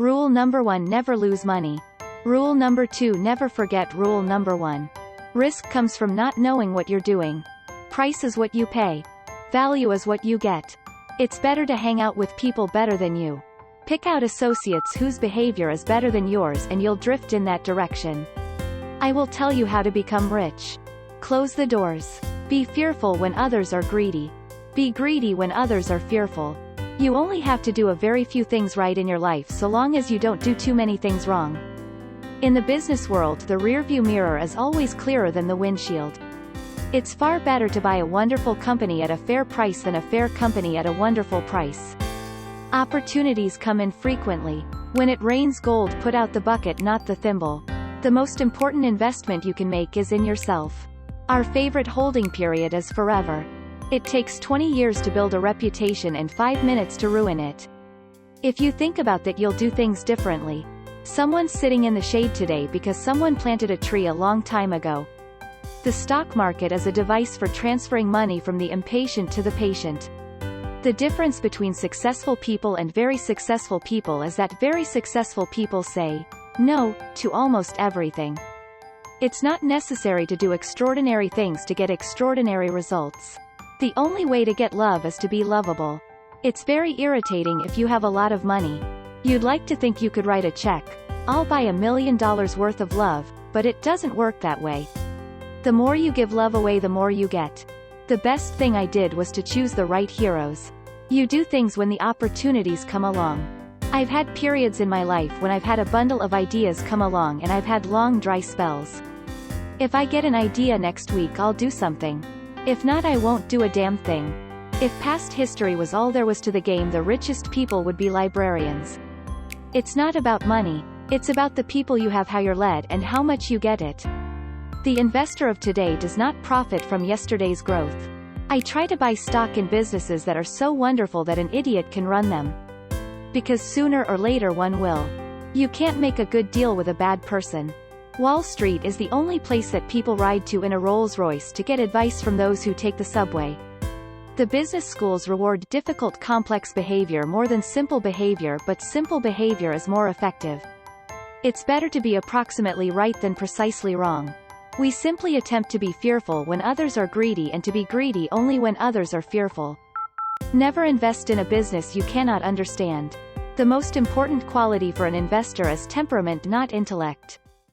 Rule number 1: never lose money. Rule number 2: never forget rule number 1. Risk comes from not knowing what you're doing. Price is what you pay. Value is what you get. It's better to hang out with people better than you. Pick out associates whose behavior is better than yours and you'll drift in that direction. I will tell you how to become rich. Close the doors. Be fearful when others are greedy. Be greedy when others are fearful. You only have to do a very few things right in your life so long as you don't do too many things wrong. In the business world, the rearview mirror is always clearer than the windshield. It's far better to buy a wonderful company at a fair price than a fair company at a wonderful price. Opportunities come infrequently. When it rains gold, put out the bucket, not the thimble. The most important investment you can make is in yourself. Our favorite holding period is forever. It takes 20 years to build a reputation and 5 minutes to ruin it. If you think about that, you'll do things differently. Someone's sitting in the shade today because someone planted a tree a long time ago. The stock market is a device for transferring money from the impatient to the patient. The difference between successful people and very successful people is that very successful people say no to almost everything. It's not necessary to do extraordinary things to get extraordinary results. The only way to get love is to be lovable. It's very irritating if you have a lot of money. You'd like to think you could write a check, "I'll buy $1 million worth of love," but it doesn't work that way. The more you give love away, the more you get. The best thing I did was to choose the right heroes. You do things when the opportunities come along. I've had periods in my life when I've had a bundle of ideas come along and I've had long dry spells. If I get an idea next week, I'll do something. If not, I won't do a damn thing. If past history was all there was to the game, the richest people would be librarians. It's not about money. It's about the people you have, how you're led, and how much you get it. The investor of today does not profit from yesterday's growth. I try to buy stock in businesses that are so wonderful that an idiot can run them. Because sooner or later one will. You can't make a good deal with a bad person. Wall Street is the only place that people ride to in a Rolls-Royce to get advice from those who take the subway. The business schools reward difficult, complex behavior more than simple behavior, but simple behavior is more effective. It's better to be approximately right than precisely wrong. We simply attempt to be fearful when others are greedy and to be greedy only when others are fearful. Never invest in a business you cannot understand. The most important quality for an investor is temperament, not intellect.